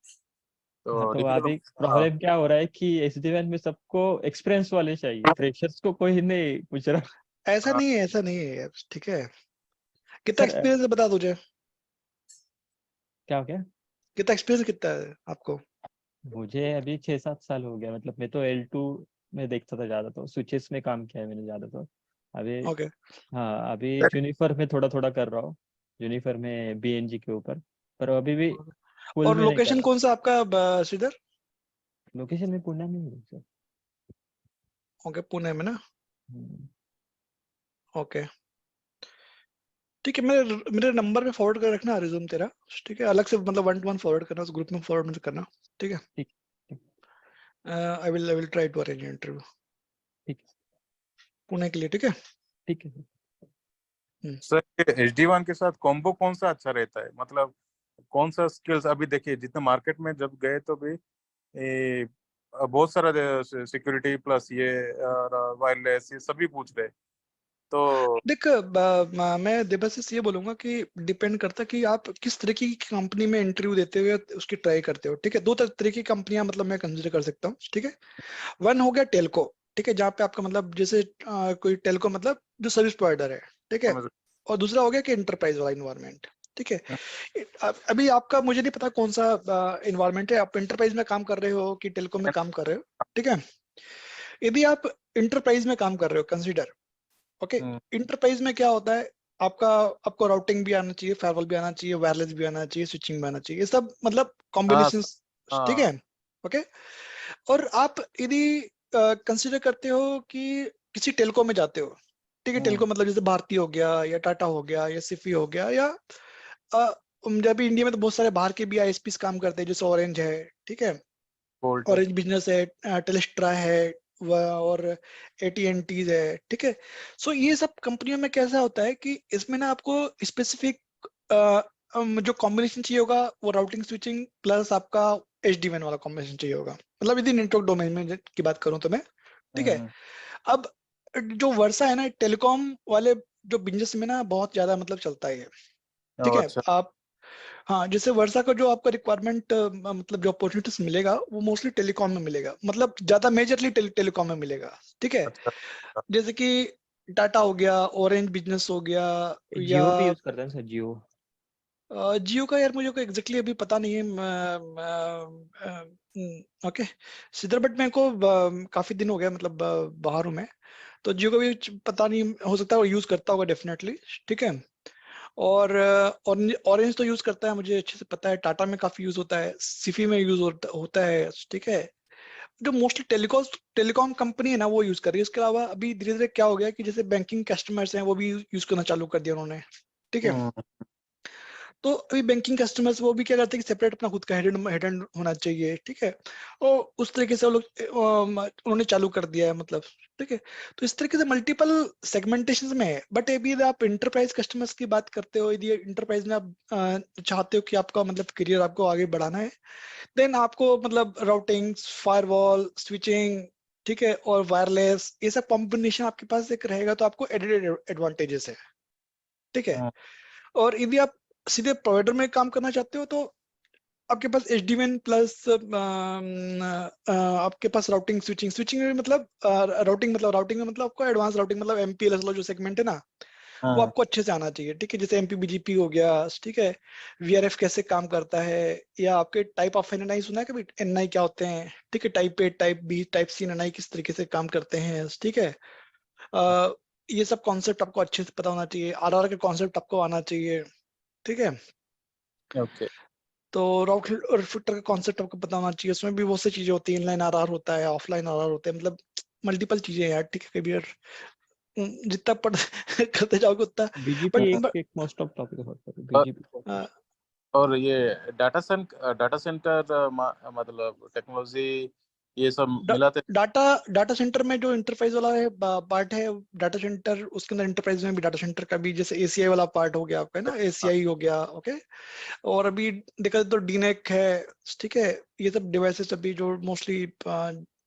तो तो डिफिकल्ट। अभी प्रॉब्लम क्या हो रहा है कि SD1 में सबको एक्सपीरियंस वाले चाहिए, फ्रेशर्स को कोई नहीं पूछ रहा। ऐसा हाँ नहीं है, ऐसा नहीं है यार, ठीक है। कितना सर एक्सपीरियंस है बता तुझे? क्या हो गया, कितना एक्सपीरियंस कितना है आपको? मुझे अभी 6-7 साल हो गया, मतलब मैं तो L2 में देखता था ज्यादा, तो स्विचेस में काम किया है मैंने ज्यादा, तो अभी, ओके। हाँ अभी जूनिफर में थोड़ा थोड़ा कर रहा हूँ, जूनिफर में BNG के ऊपर, पर अभी भी फुल और में नहीं कर लोकेशन रहा। कौन सा आपका, श्रीधर? लोकेशन में पुणे में ही है सर। ओके, पुणे में ना। हम्म, ओके, ठीक है। मेरे मेरे नंबर पे फॉरवर्ड कर रखना रिज्यूम तेरा। ठीक है, अलग से मतलब 1 to 1 फॉरवर्ड करना, उस ग्रुप में फॉरवर्ड मत करना। ठीक है। ठीक ठीक I will try to arrange interview ठीक पुणे के लिए। ठीक है। ठीक है सर। हम्म। सर, SD1 के साथ कॉम्बो कौन सा अच्छा रहता है? मतलब कौन सा स्किल्स अभी देखिए, जितने मार्केट में जब गए तो भी बहुत सारा सिक्योरिटी प्लस ये वायरलेस ये सभी पूछ रहे। तो देख, मैं देवदत्त से ये बोलूंगा कि डिपेंड करता है कि आप किस तरीके की कंपनी में इंटरव्यू देते हुए उसकी ट्राई करते हो। ठीक है, दो तरह की कंपनियां मतलब मैं कंसिडर कर सकता हूँ। ठीक है, वन हो गया टेलको। ठीक है, जहाँ पे आपका मतलब जैसे कोई टेलको मतलब जो सर्विस प्रोवाइडर है। ठीक है। समझ। और दूसरा हो गया कि इंटरप्राइज वाला इन्वायरमेंट। ठीक है। अभी आपका मुझे नहीं पता कौन सा इन्वायरमेंट है, आप इंटरप्राइज में काम कर रहे हो कि टेलको में काम कर रहे हो। ठीक है। यदि आप इंटरप्राइज में काम कर रहे हो, कंसिडर, ओके, इंटरप्राइज में क्या होता है, आपका आपको राउटिंग भी आना चाहिए, फायरवॉल भी आना चाहिए, वायरलेस भी आना चाहिए, स्विचिंग भी आना चाहिए, ये सब मतलब हाँ कॉम्बिनेशन। ठीक हाँ। है। ओके। और आप यदि कंसिडर करते हो कि किसी टेलको में जाते हो। ठीक है, टेलको मतलब जैसे भारती हो गया या टाटा हो गया या सिफी हो गया या जब भी इंडिया में तो बहुत सारे बाहर के भी ISPs काम करते हैं, जैसे ऑरेंज है। ठीक है, बोल्ट। ऑरेंज बिजनेस है, टेलेस्ट्रा है, और AT&T है। ठीक है। सो ये सब कंपनियों में कैसा होता है कि इसमें ना आपको स्पेसिफिक जो कॉम्बिनेशन चाहिए होगा वो राउटिंग स्विचिंग प्लस आपका SD1 वाला कॉम्बिनेशन चाहिए होगा, मतलब यदि नेटवर्क डोमेन में की बात करूं तो मैं। ठीक है। अब जो वर्षा है ना, टेलीकॉम वाले जो बिजनेस में ना बहुत ज्यादा मतलब चलता है ये। ठीक है। अच्छा। आप, हाँ, जैसे वर्षा का जो आपका रिक्वायरमेंट मतलब जो अपॉर्चुनिटीज मिलेगा वो मोस्टली टेलीकॉम में मिलेगा, मतलब ज्यादा मेजरली टेलीकॉम में मिलेगा। ठीक है। अच्छा। जैसे कि टाटा हो गया, ऑरेंज बिजनेस हो गया, या जियो भी यूज करते हैं सर, जियो। जियो का यार मुझे को एग्जैक्टली अभी पता नहीं है। ओके, सिद्धर, बट मेरे को काफी दिन हो गया, मतलब बाहर हूँ मैं, तो जियो का भी पता नहीं, हो सकता है वो यूज करता होगा डेफिनेटली। ठीक है। और ऑरेंज तो यूज करता है, मुझे अच्छे से पता है, टाटा में काफी यूज होता है, सिफी में यूज होता है। ठीक है। जो मोस्टली टेलीकॉम कंपनी है ना वो यूज कर रही है। इसके अलावा अभी धीरे धीरे क्या हो गया कि जैसे बैंकिंग कस्टमर्स हैं वो भी यूज करना चालू कर दिया उन्होंने। ठीक है। तो अभी बैंकिंग कस्टमर्स वो भी क्या करते हैं कि सेपरेट अपना खुद का हेड होना चाहिए। ठीक है। और उस तरीके से वो लोग उन्होंने चालू कर दिया है, मतलब। ठीक है। तो इस तरीके से मल्टीपल सेगमेंटेशन में है। बट यदि आप इंटरप्राइज कस्टमर्स की बात करते हो, यदि इंटरप्राइज में आप चाहते हो कि आपका मतलब करियर आपको आगे बढ़ाना है, देन आपको मतलब राउटिंग, फायरवॉल, स्विचिंग, ठीक है, और वायरलेस, ये सब कॉम्बिनेशन आपके पास एक रहेगा तो आपको एडेड एडवांटेजेस है। ठीक है। हाँ। और यदि आप सीधे प्रोवाइडर में काम करना चाहते हो तो आपके पास HDWAN प्लस आपके पास राउटिंग स्विचिंग में मतलब राउटिंग में मतलब आपको एडवांस राउटिंग मतलब MPLS जो सेगमेंट है ना वो हाँ। आपको अच्छे से आना चाहिए, ठीक है। जैसे MPBGP हो गया, ठीक है। VRF कैसे काम करता है, या आपके टाइप ऑफ NNI सुना है कभी, NI क्या होते हैं, ठीक है। Type A, type B, type C NNI किस तरीके से काम करते हैं, ठीक है। अ, ये सब कॉन्सेप्ट आपको अच्छे से पता होना चाहिए। RR के कॉन्सेप्ट आपको आना चाहिए, ठीक है। ओके। तो राउट और फिल्टर का कॉन्सेप्ट आपको पता होना चाहिए। उसमें भी बहुत सी चीजें होती हैं, इनलाइन RR होता है, ऑफलाइन RR होता है, मतलब मल्टीपल चीजें हैं यार, ठीक है। कभी यार जितना पढ़ करते जाओगे उतना। बीजीपी बट एक मोस्ट ऑफ टॉपिक है, बीजीपी। और ये डाटा सेंटर मतलब टेक्नोलॉजी ये सब मिलाते। डाटा सेंटर में जो इंटरफेस वाला है पार्ट है डाटा सेंटर, उसके अंदर इंटरप्राइज में भी डाटा सेंटर का भी, जैसे ACI वाला पार्ट हो गया आपका, है ना, ACI हो गया, ओके। और अभी देखा जाए तो DNAC है, ठीक है। ये सब डिवाइसेस अभी जो मोस्टली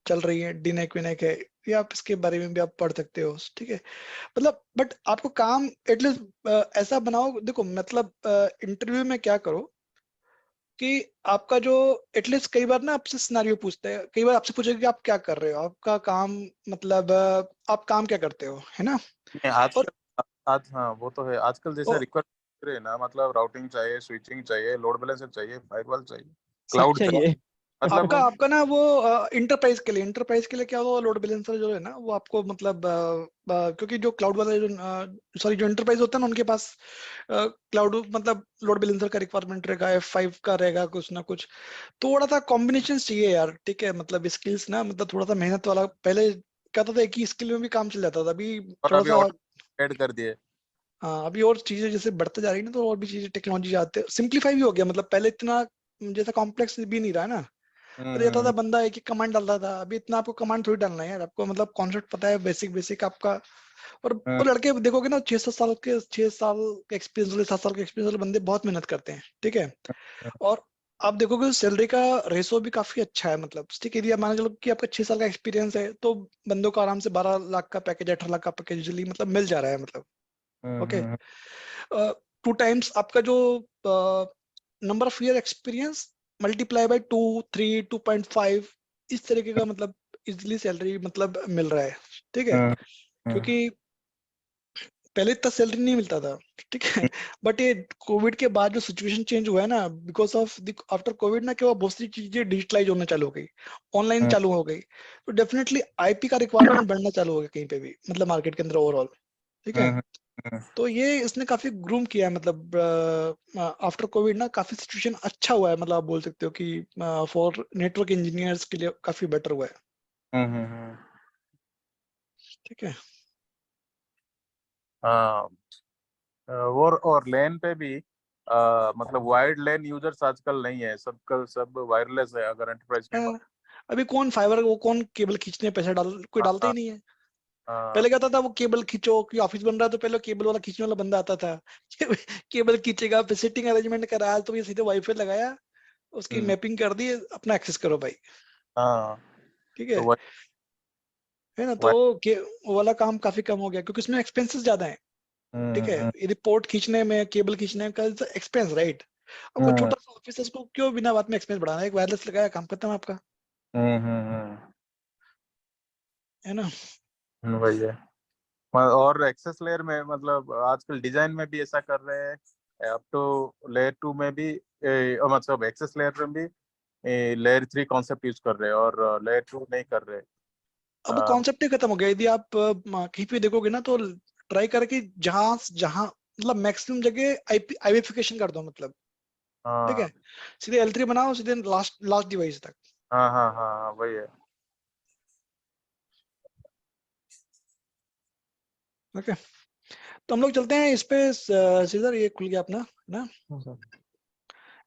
चल रही है, DNAC विनैक है, ये आप इसके बारे में भी आप पढ़ सकते हो, ठीक है। मतलब बट आपको काम एटलीस्ट ऐसा बनाओ, देखो मतलब इंटरव्यू में क्या करो कि आपका जो एटलीस्ट कई बार ना आपसे सिनेरियो पूछते हैं, कई बार आपसे पूछेगा कि आप क्या कर रहे हो, आपका काम मतलब आप काम क्या करते हो, है ना। नहीं, और आजकल आज हाँ वो तो है। आजकल जैसे और रिक्वायरमेंट है ना, मतलब राउटिंग चाहिए, स्विचिंग चाहिए, लोड बैलेंसर चाहिए, फायरवॉल चाहिए, सब क्लाउड चाहिए, चाहिए। आपका मतलब आपका ना वो इंटरप्राइज के लिए क्या वो लोड बैलेंसर जो है ना वो आपको मतलब क्योंकि जो क्लाउड वाले जो सॉरी जो इंटरप्राइज होता है ना उनके पास क्लाउड मतलब लोड बैलेंसर का रिक्वायरमेंट रहेगा, F5 का रहेगा, कुछ ना कुछ। थोड़ा सा कॉम्बिनेशन चाहिए यार, ठीक है। मतलब स्किल्स ना, मतलब थोड़ा सा मेहनत वाला, पहले कहता था एक ही स्किल में भी काम चल जाता था, अभी और थोड़ा अभी सा। और ऐड कर दिए। हाँ, अभी और चीजें जैसे बढ़ते जा रही है ना, तो और भी चीजें टेक्नोलॉजी आते सिंप्लीफाई भी हो गया, मतलब पहले इतना जैसा कॉम्प्लेक्स भी नहीं रहा है ना। पहले जाता था हम्म। बंदा एक ही कमांड डालता था, अभी इतना आपको कमांड थोड़ी डालना है यार, आपको मतलब कॉन्सेप्ट पता है, बेसिक बेसिक आपका। और लड़के देखोगे ना 6 साल के एक्सपीरियंस वाले, 7 साल के एक्सपीरियंस वाले बंदे बहुत मेहनत करते हैं, ठीक है। और आप देखोगे सैलरी का रेशो भी काफी अच्छा है, मतलब ठीक है। यदि आप मान के चलो कि आपका 6 साल का एक्सपीरियंस है तो बंदों को आराम से 12 लाख का पैकेज, 18 लाख का पैकेज इजीली मतलब मिल जा रहा है, मतलब ओके। 2 टाइम्स आपका जो number of year experience multiply by 2, 3, 2.5 इस तरीके का मतलब इजिली सैलरी मतलब मिल रहा है, ठीक है। क्योंकि पहले इतना सैलरी नहीं मिलता था, ठीक है। बट ये कोविड के बाद जो सिचुएशन चेंज हुआ है ना, बिकॉज ऑफ आफ्टर कोविड ना, क्या हुआ, बहुत सी चीजें डिजिटलाइज होना चालू हो गई, ऑनलाइन चालू हो गई, तो डेफिनेटली IP का रिक्वायरमेंट बढ़ना चालू हो गया कहीं पे भी, मतलब मार्केट के अंदर ओवरऑल, ठीक है। तो ये इसने काफी ग्रूम किया है, मतलब आफ्टर कोविड ना काफी सिचुएशन अच्छा हुआ है, मतलब आप बोल सकते हो कि फॉर नेटवर्क इंजीनियर्स के लिए काफी बेटर हुआ है, ठीक है। हाँ। और लैन पे भी मतलब वायर्ड लैन यूजर्स आजकल नहीं है, सब वायरलेस है अगर एंटरप्राइज अ, में अभी कौन फाइबर, वो कौन केबल खींचने में पैसा डाल, कोई डालता ही हाँ, नहीं है। हाँ, पहले कहता था वो केबल खींचो, कि ऑफिस बन रहा है तो पहले केबल वाला खींचने वाला बंदा आता था केबल खींचेगा, फिर सेटिंग अरेंजमेंट करा, तो ये सीधे वाईफाई लगाया, उसकी मैपिंग कर दी, अपना एक्सेस करो भाई, हाँ। ठीक तो है। है ना, तो वाई वो वाला काम काफी कम हो गया, क्योंकि उसमें एक्सपेंसेस ज्यादा है, ठीक है। यदि पोर्ट खींचने में, केबल खींचने का एक्सपेंस, राइट। अब वो छोटा सा ऑफिस है, उसको क्यों बिना बात में एक्सपेंस बढ़ाना है, एक वायरलेस लगाया, काम खत्म आपका, है ना। वही है। और एक्सेस लेयर में मतलब आजकल डिजाइन में भी ऐसा कर रहे हैं, अप टू लेयर 2 में भी मतलब एक्सेस लेयर में भी लेयर 3 कॉन्सेप्ट यूज कर रहे हैं और लेयर 2 नहीं कर रहे। अब वो कॉन्सेप्ट ही खत्म हो गया। यदि आप कहीं पे देखोगे ना तो ट्राई करके जहां जहां मतलब मैक्सिमम जगह आईपीफिकेशन कर दो, मतलब ठीक हाँ, है। सीधे L3 बनाओ, सीधे लास्ट लास्ट डिवाइस तक, हाँ, हाँ, हाँ, हाँ, वही है। ओके। तो हम लोग चलते हैं इस पे, सीधर ये खुल गया अपना, है ना।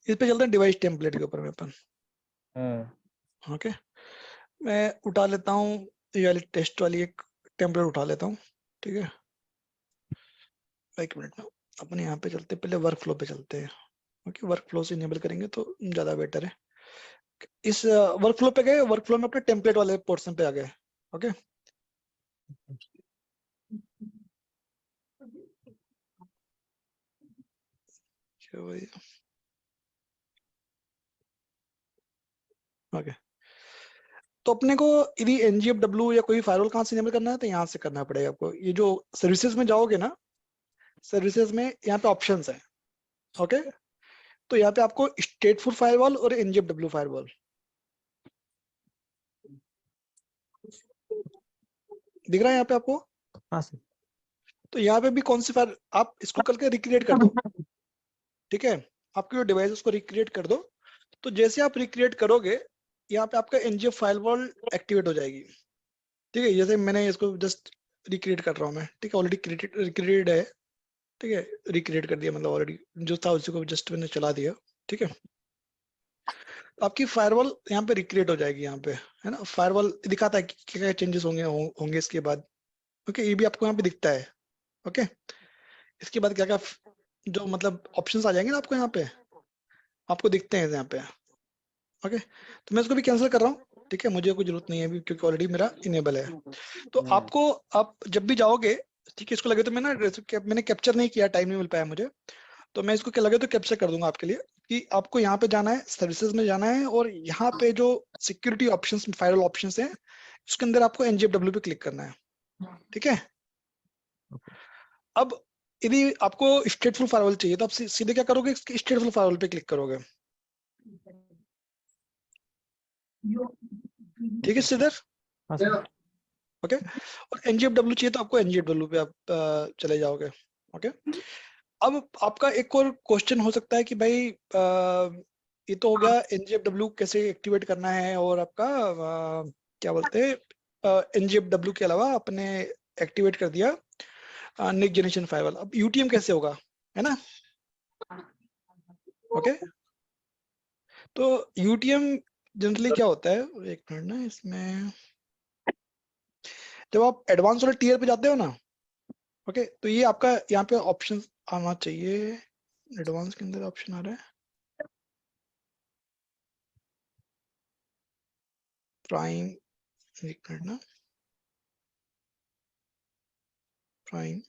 इस पे चलते हैं डिवाइस टेम्पलेट के ऊपर में अपन, ओके। मैं उठा लेता हूँ ये वाली टेस्ट वाली एक टेम्पलेट उठा लेता हूँ, ठीक है। एक मिनट में अपन यहाँ पे चलते हैं, पहले वर्क फ्लो पे चलते हैं, ओके। वर्क फ्लो से इनेबल करेंगे तो ज्यादा बेटर है। इस वर्क फ्लो पे गए, वर्क फ्लो में अपने टेम्पलेट वाले पोर्शन पे आ गए, ओके। वही ओके। तो अपने को यदि NGFW या कोई फायरवॉल कहाँ से इनेबल करना है तो यहाँ से करना पड़ेगा आपको। ये जो सर्विसेज में जाओगे ना, सर्विसेज में यहाँ पे ऑप्शंस हैं, ओके। तो यहाँ पे आपको स्टेटफुल फायरवॉल और NGFW फायरवॉल दिख रहा है यहाँ पे आपको। हाँ सर। तो यहाँ पे भी कौन सी फायर, आप इसको करके रिक्रिएट कर दो, ठीक है। आपके जो डिवाइस उसको रिक्रिएट कर दो। तो जैसे आप रिक्रिएट करोगे यहाँ पे आपका NGF फायरवॉल एक्टिवेट हो जाएगी, ठीक है। जैसे मैंने इसको जस्ट रिक्रिएट कर रहा हूँ मैं, ठीक है। ऑलरेडी रिक्रिएट है, ठीक है। रिक्रिएट कर दिया, मतलब ऑलरेडी जो था उसी को जस्ट मैंने चला दिया, ठीक है। तो आपकी फायरवॉल यहाँ पे रिक्रिएट हो जाएगी, यहाँ पे है ना। फायरवॉल दिखाता है कि क्या क्या चेंजेस होंगे इसके बाद, ओके। ये भी आपको यहाँ पे दिखता है, ओके। इसके बाद क्या क्या जो मतलब ऑप्शंस आ जाएंगे ना आपको यहाँ पे, आपको दिखते हैं यहाँ पे, ओके। तो मैं इसको भी कैंसिल कर रहा हूँ, ठीक है। मुझे कोई जरूरत नहीं है अभी, क्योंकि ऑलरेडी मेरा इनेबल है। तो आपको आप जब भी जाओगे, ठीक है, इसको लगे तो मैंने कैप्चर नहीं किया, टाइम नहीं मिल पाया मुझे, तो मैं इसको क्या लगे तो कैप्चर कर दूंगा आपके लिए कि आपको यहाँ पे जाना है, सर्विसेज में जाना है, और यहाँ पे जो सिक्योरिटी ऑप्शंस, फायरवॉल ऑप्शंस हैं, उसके अंदर आपको NGFW पे क्लिक करना है, ठीक है। अब यदि आपको स्टेटफुल फायरवॉल चाहिए तो आप सीधे क्या करोगे, स्टेटफुल फायरवॉल पे क्लिक करोगे, ठीक है सीधे, हाँ सर। ओके। और NGFW चाहिए तो आपको NGFW पे आप चले जाओगे, ओके। अब आपका एक और क्वेश्चन हो सकता है कि भाई ये तो हो गया NGFW कैसे एक्टिवेट करना है, और आपका क्या बोलते हैं NGFW के अलावा आपने एक्टिवेट कर दिया नेक्स्ट जनरेशन फायरवॉल। अब UTM कैसे होगा, है ना, ओके। तो UTM जनरली क्या होता है, एक मिनट ना, इसमें जब आप एडवांस वाले टीयर पे जाते हो ना, ओके, तो ये आपका यहाँ पे ऑप्शन आना चाहिए। एडवांस के अंदर ऑप्शन आ रहा है प्राइम, एक मिनट ना, प्राइम,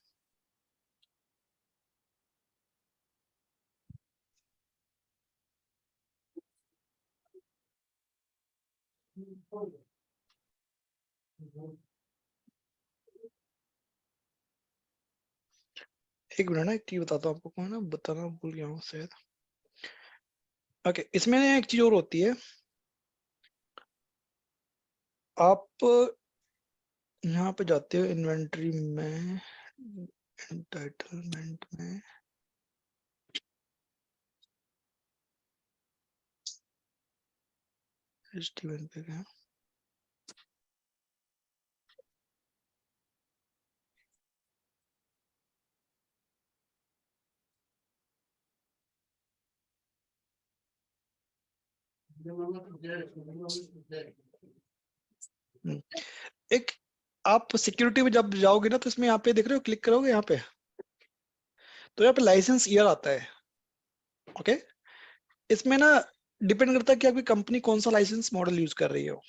एक मिनट ना, एक चीज बताता हूँ आपको, को ना बताना भूल गया हूँ शायद। ओके, इसमें एक चीज और होती है, आप यहाँ पे जाते हो इन्वेंटरी में, एंटाइटलमेंट में, एचटीएमएल पे गया, एक आप सिक्योरिटी में जब जाओगे ना, तो इसमें यहाँ पे देख रहे हो, क्लिक करोगे यहाँ पे, तो यहाँ पे लाइसेंस ईयर आता है, ओके। इसमें ना डिपेंड करता है कि आपकी कंपनी कौन सा लाइसेंस मॉडल यूज कर रही हो,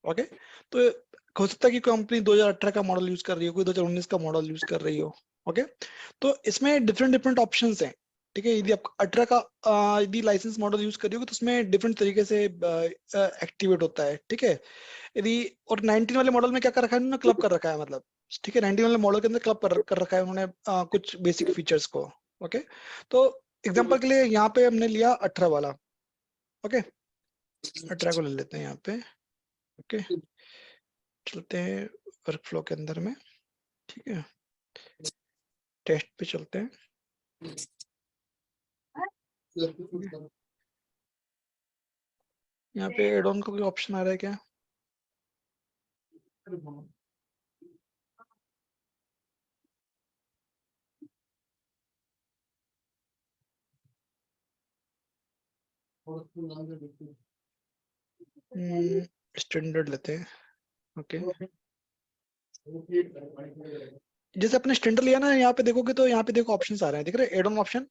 ओके। तो हो सकता है कि कंपनी 2018 का मॉडल यूज कर रही हो, कोई 2019 का मॉडल यूज कर रही हो, ओके। तो इसमें डिफरेंट डिफरेंट ऑप्शंस हैं, ठीक है। यदि आप 18 का यदि लाइसेंस मॉडल यूज कर रही हो तो उसमें डिफरेंट तरीके से एक्टिवेट होता है, ठीक है। यदि और 19 वाले मॉडल में क्या कर रखा है उन्होंने, क्लब कर रखा है, मतलब ठीक है, 19 वाले मॉडल के अंदर क्लब कर रखा है उन्होंने कुछ बेसिक फीचर्स को, ओके। तो एग्जांपल के लिए यहाँ पे हमने लिया 18 वाला, ओके। 18 को ले लेते हैं यहाँ पे, ओके। चलते हैं वर्कफ्लो के अंदर में, ठीक है, टेस्ट पे चलते हैं। यहाँ पे एड ऑन का कोई ऑप्शन आ रहा है क्या? स्टैंडर्ड लेते हैं, ओके। जैसे अपने स्टैंडर्ड लिया ना, यहाँ पे देखोगे तो यहाँ पे देखो ऑप्शंस आ रहे हैं, दिख रहे हैं add on option,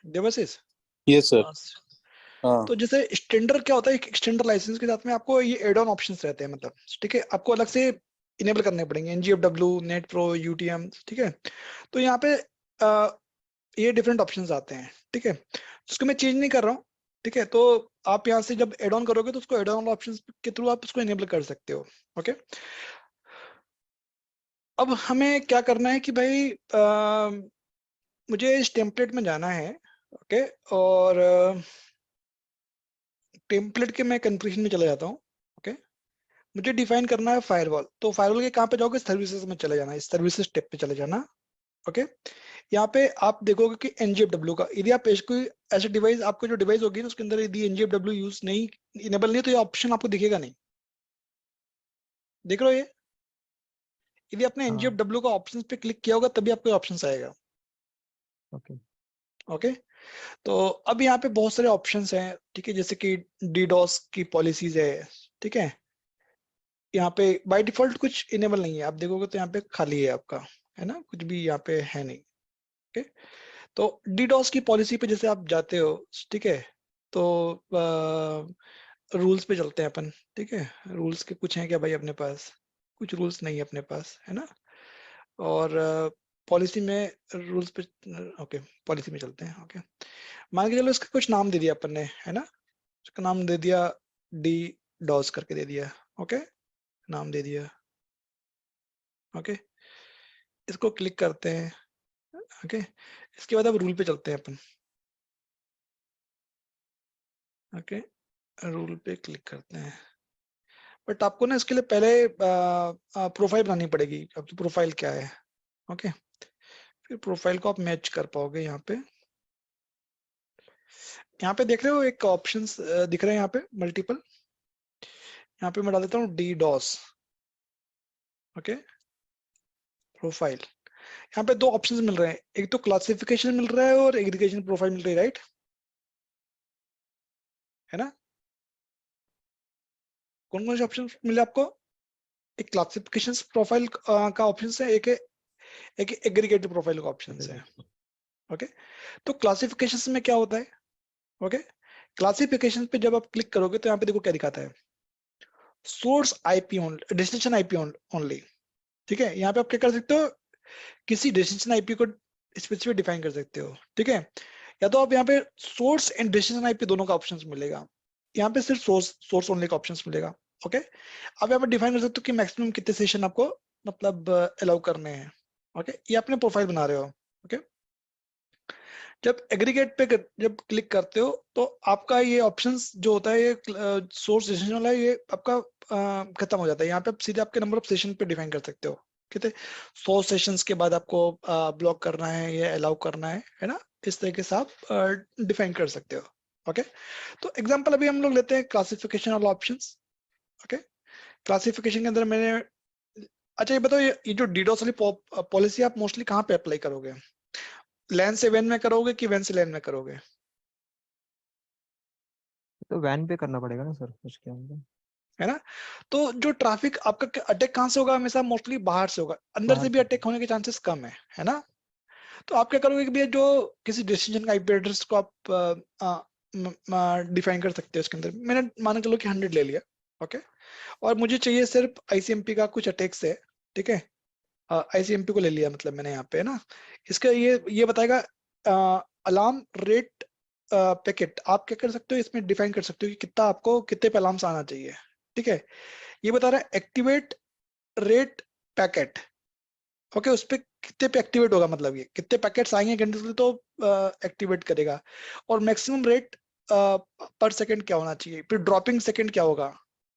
Devashish. Yes sir. हाँ तो जैसे स्टैंडर्ड क्या होता है, एक स्टैंडर्ड लाइसेंस के साथ में आपको ये एड ऑन ऑप्शंस रहते हैं, मतलब ठीक है, आपको अलग से इनेबल करने पड़ेंगे, NGFW, नेट प्रो, UTM, ठीक है। तो यहाँ पे ये डिफरेंट ऑप्शंस आते हैं, ठीक है, उसको मैं चेंज नहीं कर रहा हूँ, ठीक है। तो आप यहाँ से जब एड ऑन करोगे तो उसको एड ऑन ऑप्शंस के थ्रू आप उसको इनेबल कर सकते हो, ओके। अब हमें क्या करना है कि भाई मुझे इस टेम्पलेट में जाना है, ओके, और टेम्पलेट के मैं कंफिगरेशन में चला जाता हूँ, ओके। मुझे डिफाइन करना है फायरवॉल, तो फायरवॉल के कहाँ पे जाओगे, सर्विसेज में चले जाना, इस सर्विसेज टेप पे चले जाना, ओके। यहाँ पे आप देखोगे कि NGFW का, यदि आप कोई ऐसे डिवाइस, आपको जो डिवाइस होगी ना उसके अंदर यदि NGFW यूज नहीं, इनेबल नहीं, तो ये ऑप्शन आपको दिखेगा नहीं, देख रहे हो ये, यदि आपने हाँ, NGFW का ऑप्शन पे क्लिक किया होगा तभी आपको ऑप्शन आएगा, ओके। ओके। तो अब यहाँ पे बहुत सारे ऑप्शंस हैं, ठीक है, जैसे कि DDoS की पॉलिसीज है, ठीक है। यहाँ पे बाय डिफॉल्ट कुछ इनेबल नहीं है, आप देखोगे तो यहाँ पे खाली है आपका, है ना, कुछ भी यहाँ पे है नहीं, ओके। तो DDoS की पॉलिसी पे जैसे आप जाते हो, ठीक है, तो रूल्स पे चलते हैं अपन, ठीक है। रूल्स के कुछ हैं क्या भाई अपने पास, कुछ रूल्स नहीं है अपने पास, है ना। और पॉलिसी में रूल्स पे, ओके, पॉलिसी में चलते हैं, ओके। मान के चलो इसका कुछ नाम दे दिया अपन ने, है ना, इसका नाम दे दिया DDoS करके दे दिया, ओके, नाम दे दिया, ओके। इसको क्लिक करते हैं, ओके। इसके बाद अब रूल पे चलते हैं अपन, ओके, रूल पे क्लिक करते हैं। बट आपको ना इसके लिए पहले प्रोफाइल बनानी पड़ेगी, आपकी प्रोफाइल क्या है, ओके। फिर प्रोफाइल को आप मैच कर पाओगे यहाँ पे। यहाँ पे देख रहे हो एक ऑप्शंस दिख रहे हैं यहाँ पे मल्टीपल, यहाँ पे मैं डाल देता हूँ DDoS, ओके, प्रोफाइल। यहाँ पे दो ऑप्शंस मिल रहे हैं, एक तो क्लासिफिकेशन मिल रहा है और एग्रीगेशन प्रोफाइल मिल रही है, राइट, है ना। कौन कौन से ऑप्शन मिले आपको, एक क्लासिफिकेशन प्रोफाइल का ऑप्शन है, एक एग्रीगेटेड प्रोफाइल का ऑप्शन है, ओके। तो क्लासिफिकेशन में क्या होता है, ओके, क्लासिफिकेशन पे जब आप क्लिक करोगे तो यहाँ पे देखो क्या दिखाता है, source IP only, destination IP only, ठीक है। यहाँ पे आप क्या कर सकते हो, किसी डेस्टिनेशन IP को स्पेसिफिक डिफाइन कर सकते हो, ठीक है। या तो आप यहाँ पे सोर्स एंड डेस्टिनेशन IP दोनों का ऑप्शंस मिलेगा, यहाँ पे सिर्फ सोर्स ओनली का ऑप्शंस मिलेगा, ओके। अब यहाँ पे डिफाइन कर सकते हो कि मैक्सिमम कितने सेशन आपको मतलब अलाउ करने हैं, ओके। ये अपने प्रोफाइल बना रहे हो, ओके। जब एग्रीगेट पे जब क्लिक करते हो तो आपका ये ऑप्शंस जो होता है, ये सोर्स डेस्टिनेशन वाला, ये आपका खत्म हो जाता है। यहाँ पे आप सीधे आपके नंबर ऑफ सेशन पे डिफाइन कर सकते हो, कितने 100 सेशंस के बाद आपको ब्लॉक करना है या अलाउ करना है ना, इस तरीके से आप डिफाइन कर सकते हो, ओके। तो एग्जांपल अभी हम लोग लेते हैं क्लासिफिकेशन वाला ऑप्शंस, ओके। क्लासिफिकेशन के अंदर मैंने, अच्छा ये बताओ, ये जो DDoS वाली पॉलिसी आप मोस्टली कहाँ पे अप्लाई करोगे, लैन से वैन में करोगे कि वैन से लैन में करोगे, तो वैन पे करना पड़ेगा ना सर उसके अंदर, है ना। तो जो ट्रैफिक आपका अटैक कहाँ से होगा, हमेशा मोस्टली बाहर से होगा, अंदर बाहर से भी से। अटैक होने के चांसेस कम है ना। तो आप क्या करोगे कि भैया जो किसी डेस्टिनेशन का IP एड्रेस को आप डिफाइन कर सकते हो, इसके अंदर मैंने मान के चलो कि 100 ले लिया, ओके। और मुझे चाहिए सिर्फ ICMP का कुछ अटैक्स है, ठीक है, ICMP को ले लिया मतलब मैंने यहाँ पे, है ना। इसका ये बताएगा अलार्म रेट पैकेट, आप क्या कर सकते हो इसमें डिफाइन कर सकते हो कि कितना आपको कितने पे अलार्म्स आना चाहिए, ठीक है। ये बता रहा है एक्टिवेट रेट पैकेट, ओके, उस पे कितने पे एक्टिवेट होगा, मतलब ये कितने पैकेट्स आएंगे कंटिन्यूसली तो एक्टिवेट करेगा। और मैक्सिमम रेट पर सेकंड क्या होना चाहिए, फिर ड्रॉपिंग सेकंड क्या होगा,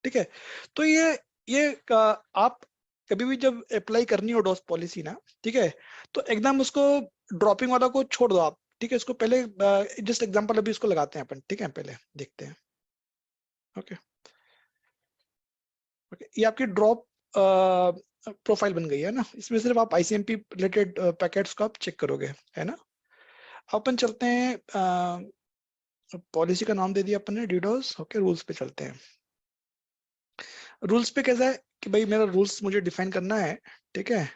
ठीक है। तो ये आप कभी भी जब अप्लाई करनी हो डॉस पॉलिसी ना, ठीक है, तो एकदम उसको ड्रॉपिंग वाला को छोड़ दो आप, ठीक है। इसको पहले जस्ट एग्जांपल अभी इसको लगाते हैं अपन, ठीक है, पहले देखते हैं, ओके, ओके। ये आपकी ड्रॉप प्रोफाइल बन गई है ना, इसमें सिर्फ आप ICMP रिलेटेड पैकेट्स को आप चेक करोगे, है ना। अपन चलते हैं, पॉलिसी का नाम दे दिया अपन ने DDoS, ओके। रूल्स पे चलते हैं। रूल्स पे कैसा है कि भाई मेरा रूल्स मुझे डिफाइन करना है, ठीक है,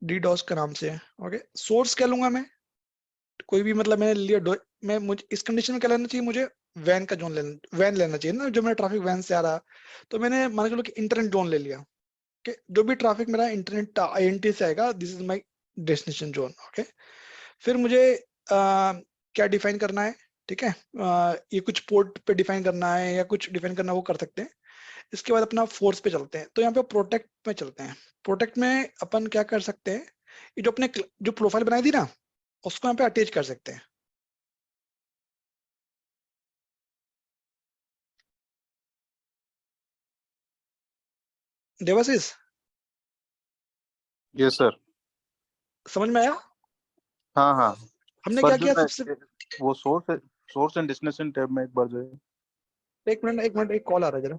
DDoS का नाम से, ओके। सोर्स क्या लूंगा मैं, कोई भी, मतलब मैंने लिया, मैं मुझे इस कंडीशन में क्या लेना चाहिए, मुझे वैन का जोन लेना, वैन लेना चाहिए ना, जो मेरा ट्रैफिक वैन से आ रहा, तो मैंने मान के चलो कि इंटरनेट जोन ले लिया, ओके, जो भी ट्रैफिक मेरा इंटरनेट INT से आएगा, this is my destination zone. Okay, फिर मुझे क्या डिफाइन करना है, ठीक है, ये कुछ पोर्ट पे डिफाइन करना है या कुछ डिफाइन करना, वो कर सकते हैं। इसके बाद अपना फोर्स पे चलते हैं, तो यहाँ पे प्रोटेक्ट में चलते हैं। प्रोटेक्ट में अपन क्या कर सकते हैं, ये जो अपने जो प्रोफाइल बनाई थी ना, उसको यहाँ पे अटैच कर सकते हैं। Devashish, yes sir. समझ में आया? हाँ हाँ हमने पर क्या जो किया मैं सबसे, वो सोर्स एंड डेस्टिनेशन टैब में एक बार जो है, एक मिनट एक कॉल आ रहा है जरा।